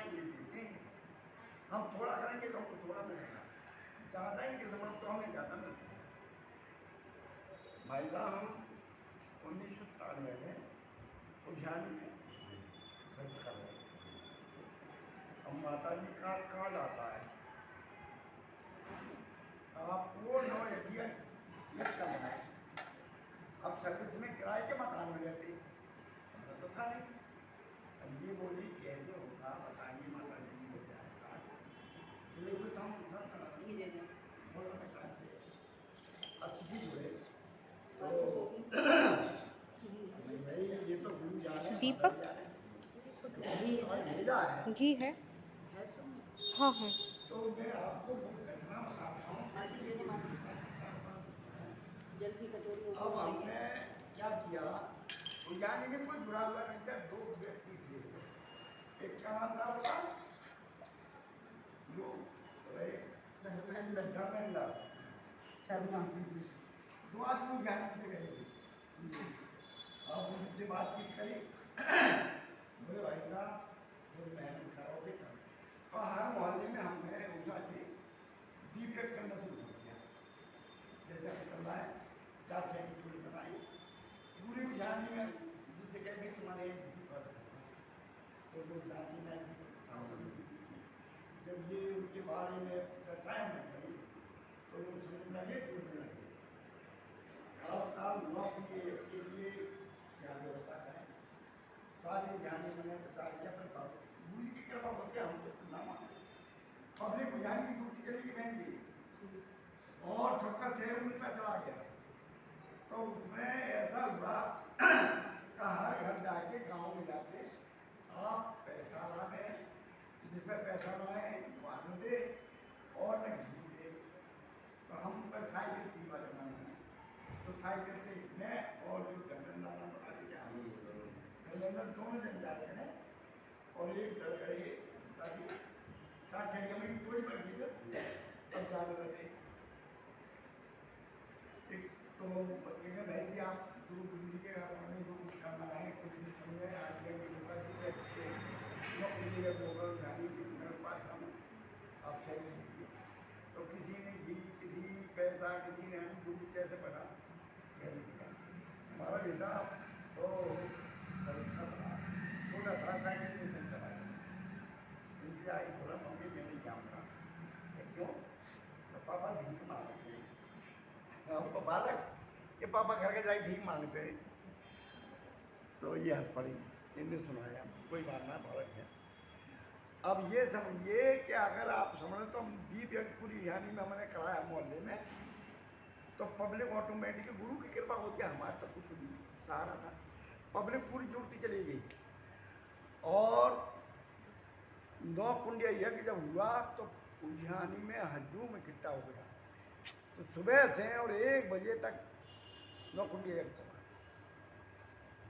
ये देते हैं, हम थोड़ा करेंगे तो हमको थोड़ा मिलेगा, ज़्यादा इनके समझ तो हमें ज़्यादा मिलता है। भाई साहब हम 1993 में उज्जैन में सर्च कर रहे थे। अब माता जी का कार्ड आता है, आपको नो एटीएम ये करना है। अब सर्विस में किराए के मकान में रहते हमारा तो था नहीं। अब ये बोली कैसे होगा बताइए माता जी को जाए कार्ड लेकिन तो हम बोलो बेटा अच्छी जुड़े तो भाई ये तो गुरु जाने माता जी दीपक जाने भेजा है घी है? हाँ है। तो मैं आपको बहुत घटना बताता हूँ। जल की कटोरी अब हमने क्या किया, उज्जैन में कोई बुरा हुआ नहीं था, दो व्यक्ति थे, एक का नाम था उसका जो धर्मेंद्र शर्मा, दो आदमी उज्जैन से गए थे। अब उनसे बातचीत करी, बोले भाई साहब थोड़ी मेहनत करोगे तब। और हर मोहल्ले में हमने उषा जी दीप एक करना शुरू कर दिया, जैसे हम कर रहा है 4-6 की टोली बनाई पूरी उज्जैन में, जिससे कहते हैं तुम्हारे तो लोग जाति में। जब ये उनके बारे में चर्चाएं होने लगी तो लोग समझने लगे जुड़ने लगे। अब काम नौकरी के लिए क्या व्यवस्था करें, सारे उज्जैन में मैंने प्रचार किया, पर गुरु की कृपा होती है हम तो ना माने। पब्लिक उज्जैन की ड्यूटी चलेगी बहन जी, और सबका शहर उन पर चला गया। तो उसमें ऐसा हुआ कि हर घर जाके गांव में जाके आप पैसा लाने, जिसमें पैसा लाए वालों दे और न घी दे। तो हम पर साइकिल थी जमाने में, तो साइकिल से इतने और जो धर्मेंद्र नाम बता दिया धर्मेंद्र दोनों जन जा रहे हैं और एक डर गए ताकि 4-6 की टोली बन गई। अब जाने लगे तो बच्चे के भाई जी आप गुरु जी के घर में जो कुछ करना है कुछ भी समझे आज के लोकल जानी पालिका में आप सही सीखिए। तो किसी ने घी, किसी पैसा, किसी ने हम गुरु कैसे बना कैसे किया। हमारा बेटा तो सर्विस का बना छोटा था, साइकिल में से चलाया, इनसे आगे बोला मम्मी मैं नहीं जाऊँगा। क्यों? तो पापा भीख मांगते हैं, आपको बालक ये पापा घर के जाए भीख मांगते हैं। तो ये हंस पड़ी, इन्हें सुनाया कोई बात ना बालक है। अब ये समझिए कि अगर आप समझ तो दीप यज्ञ पूरी यानी में हमने कराया मोहल्ले में, तो पब्लिक ऑटोमेटिक गुरु की कृपा होती है, हमारे तो कुछ नहीं सहारा था, पब्लिक पूरी जुड़ती चली गई। और 9 कुंडिया यज्ञ जब हुआ तो उज्जैनी में हजूम इकट्ठा हो गया। तो सुबह से और 1 बजे तक 9 कुंडिया यज्ञ चला।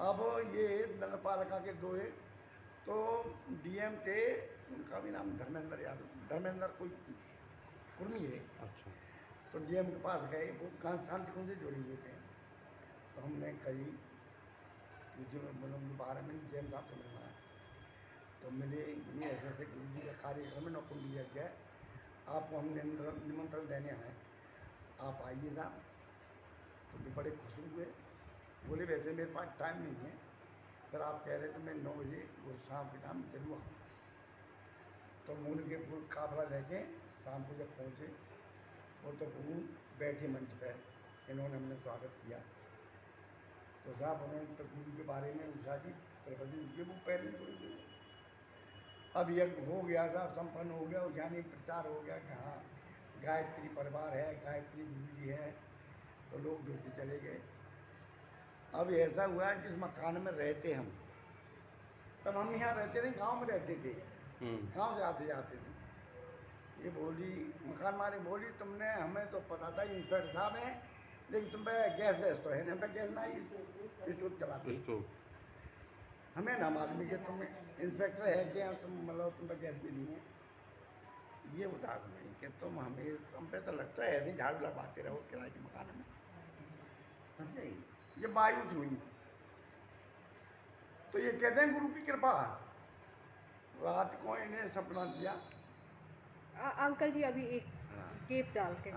अब ये नगर पालिका के 2 तो डीएम थे, उनका भी नाम धर्मेंद्र यादव, धर्मेंद्र कोई कुर्मी है। अच्छा। तो डीएम के पास गए, वो शांति कुंज से जुड़े हुए थे। तो हमने कही पूछे मतलब बारे में डीएम साहब से मिलना है, तो मिले नहीं ऐसे ऐसे गुरु जी का कार्यक्रम में 9 कुंडिया यज्ञ है, आपको हम निमंत्रण देने आए, आप आइएगा। तो भी बड़े खुश हुए, बोले वैसे मेरे पास टाइम नहीं है, पर आप कह रहे तो मैं 9 बजे वो शाम के टाइम जरूर आऊँगा। तो उनके पूरा काफिला लेके शाम को जब पहुँचे वो तो गुरु बैठे मंच पर, इन्होंने हमने स्वागत किया। तो साहब उन्होंने तो गुरु के बारे में उषा जी प्रवचन किए, वो पहले थोड़ी हुई। अब यज्ञ हो गया साहब, संपन्न हो गया, उज्जैनी प्रचार हो गया कि हाँ गायत्री परिवार है, गायत्री गुरु जी है, तो लोग जुड़ते चले गए। अब ऐसा हुआ जिस मकान में रहते हम, तब हम यहाँ रहते नहीं, गांव में रहते थे, गांव से आते जाते थे। ये बोली मकान मालिक बोली तुमने, हमें तो पता था इंस्पेक्टर साहब हैं, लेकिन तुम पे गैस वैस तो है ना, पे गैस नहीं, स्टोव चलाते, हमें ना मालूम कि तुम इंस्पेक्टर है क्या, तुम मतलब तुम पे गैस भी नहीं है। ये उदास नहीं कि तुम हमें, हम पे तो लगता है ऐसे झाड़ू लगवाते रहो किराए के मकान में, समझे। ये मायूस हुई। तो ये कहते हैं गुरु की कृपा, रात को इन्हें सपना दिया। अंकल जी अभी एक हाँ। गेप डाल के